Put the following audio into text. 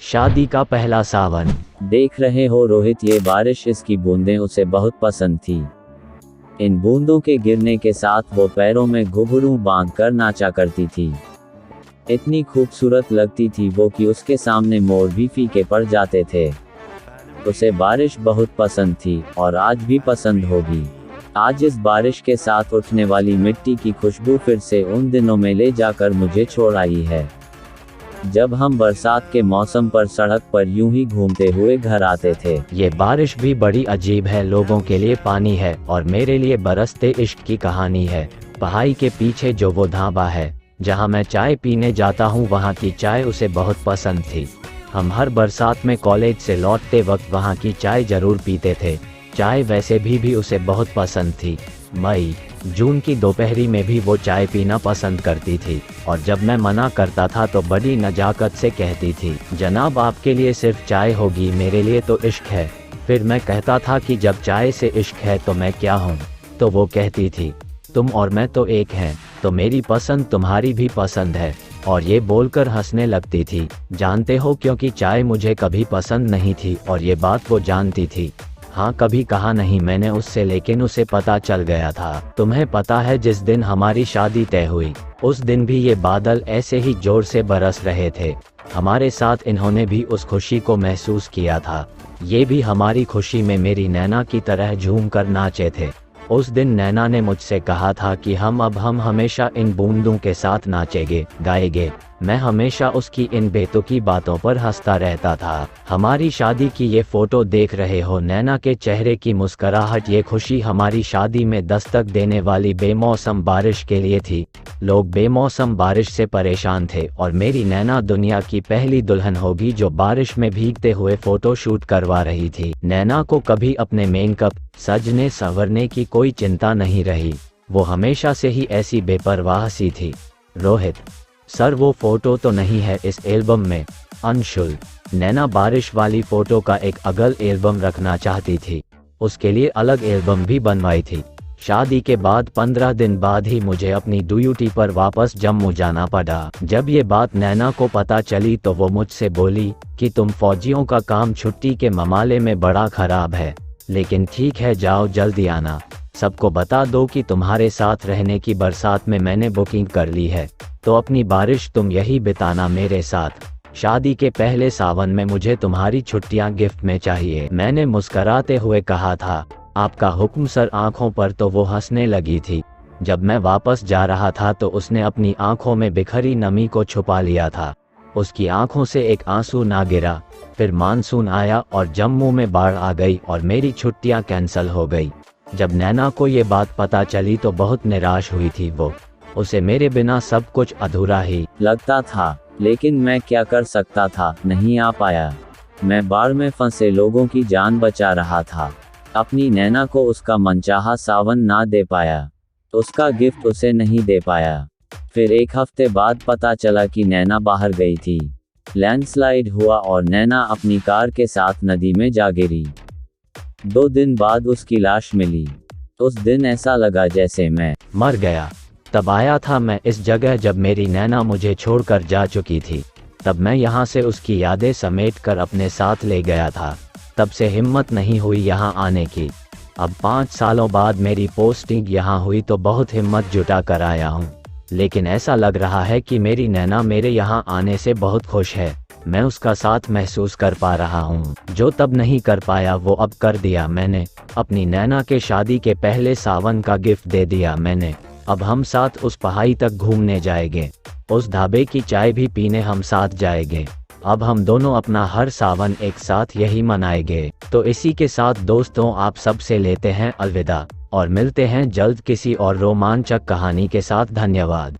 शादी का पहला सावन। देख रहे हो रोहित, ये बारिश, इसकी बूंदें उसे बहुत पसंद थी। इन बूंदों के गिरने के साथ वो पैरों में घुंघरू बांधकर नाचा करती थी। इतनी खूबसूरत लगती थी वो कि उसके सामने मोर भी फीके पड़ जाते थे। उसे बारिश बहुत पसंद थी और आज भी पसंद होगी। आज इस बारिश के साथ उठने वाली मिट्टी की खुशबू फिर से उन दिनों में ले जाकर मुझे छोड़ आई है, जब हम बरसात के मौसम पर सड़क पर यूं ही घूमते हुए घर आते थे। ये बारिश भी बड़ी अजीब है, लोगों के लिए पानी है और मेरे लिए बरसते इश्क की कहानी है। पहाड़ी के पीछे जो वो ढाबा है जहाँ मैं चाय पीने जाता हूँ, वहाँ की चाय उसे बहुत पसंद थी। हम हर बरसात में कॉलेज से लौटते वक्त वहाँ की चाय जरूर पीते थे। चाय वैसे भी उसे बहुत पसंद थी। मई जून की दोपहरी में भी वो चाय पीना पसंद करती थी और जब मैं मना करता था तो बड़ी नजाकत से कहती थी, जनाब आपके लिए सिर्फ चाय होगी, मेरे लिए तो इश्क है। फिर मैं कहता था कि जब चाय से इश्क है तो मैं क्या हूँ? तो वो कहती थी, तुम और मैं तो एक हैं, तो मेरी पसंद तुम्हारी भी पसंद है। और ये बोलकर हंसने लगती थी। जानते हो, क्योंकि चाय मुझे कभी पसंद नहीं थी और ये बात वो जानती थी। हाँ, कभी कहा नहीं मैंने उससे, लेकिन उसे पता चल गया था। तुम्हें पता है, जिस दिन हमारी शादी तय हुई उस दिन भी ये बादल ऐसे ही जोर से बरस रहे थे। हमारे साथ इन्होंने भी उस खुशी को महसूस किया था। ये भी हमारी खुशी में मेरी नैना की तरह झूम कर नाचे थे। उस दिन नैना ने मुझसे कहा था कि हम हमेशा इन बूंदों के साथ नाचेंगे, गाएंगे। मैं हमेशा उसकी इन बेतुकी बातों पर हंसता रहता था। हमारी शादी की ये फोटो देख रहे हो, नैना के चेहरे की मुस्कुराहट, ये खुशी हमारी शादी में दस्तक देने वाली बेमौसम बारिश के लिए थी। लोग बेमौसम बारिश से परेशान थे और मेरी नैना दुनिया की पहली दुल्हन होगी जो बारिश में भीगते हुए फोटो शूट करवा रही थी। नैना को कभी अपने मेकअप, सजने संवरने की कोई चिंता नहीं रही। वो हमेशा से ही ऐसी बेपरवाह सी थी। रोहित सर, वो फोटो तो नहीं है इस एल्बम में। अंशुल, नैना बारिश वाली फोटो का एक अगल एल्बम रखना चाहती थी, उसके लिए अलग एल्बम भी बनवाई थी। शादी के बाद 15 दिन बाद ही मुझे अपनी ड्यूटी पर वापस जम्मू जाना पड़ा। जब ये बात नैना को पता चली तो वो मुझसे बोली कि तुम फौजियों का काम छुट्टी के मामले में बड़ा खराब है, लेकिन ठीक है, जाओ जल्दी आना। सबको बता दो कि तुम्हारे साथ रहने की बरसात में मैंने बुकिंग कर ली है, तो अपनी बारिश तुम यही बिताना मेरे साथ। शादी के पहले सावन में मुझे तुम्हारी छुट्टियां गिफ्ट में चाहिए। मैंने मुस्कराते हुए कहा था, आपका हुक्म सर। आंखों पर तो वो हंसने लगी थी। जब मैं वापस जा रहा था तो उसने अपनी आंखों में बिखरी नमी को छुपा लिया था। उसकी आंखों से एक आंसू ना गिरा। फिर मानसून आया और जम्मू में बाढ़ आ गई और मेरी छुट्टियां कैंसिल हो गई। जब नैना को ये बात पता चली तो बहुत निराश हुई थी वो। उसे मेरे बिना सब कुछ अधूरा ही लगता था, लेकिन मैं क्या कर सकता था, नहीं आ पाया। मैं बाढ़ में फंसे लोगों की जान बचा रहा था। अपनी नैना को उसका मनचाहा सावन ना दे पाया, उसका गिफ्ट उसे नहीं दे पाया। फिर एक हफ्ते बाद पता चला कि नैना बाहर गई थी। लैंडस्लाइड हुआ और नैना अपनी कार के साथ नदी में जा गिरी। 2 दिन बाद उसकी लाश मिली। उस दिन ऐसा लगा जैसे मैं मर गया। तब आया था मैं इस जगह जब मेरी नैना मुझे छोड़कर जा चुकी थी। तब मैं यहाँ से उसकी यादें समेट कर अपने साथ ले गया था। तब से हिम्मत नहीं हुई यहाँ आने की। अब 5 सालों बाद मेरी पोस्टिंग यहाँ हुई तो बहुत हिम्मत जुटा कर आया हूँ, लेकिन ऐसा लग रहा है कि मेरी नैना मेरे यहाँ आने से बहुत खुश है। मैं उसका साथ महसूस कर पा रहा हूँ। जो तब नहीं कर पाया वो अब कर दिया मैंने। अपनी नैना के शादी के पहले सावन का गिफ्ट दे दिया मैंने। अब हम साथ उस पहाड़ी तक घूमने जाएंगे, उस ढाबे की चाय भी पीने हम साथ जाएंगे। अब हम दोनों अपना हर सावन एक साथ यही मनाएंगे। तो इसी के साथ दोस्तों, आप सबसे लेते हैं अलविदा और मिलते हैं जल्द किसी और रोमांचक कहानी के साथ। धन्यवाद।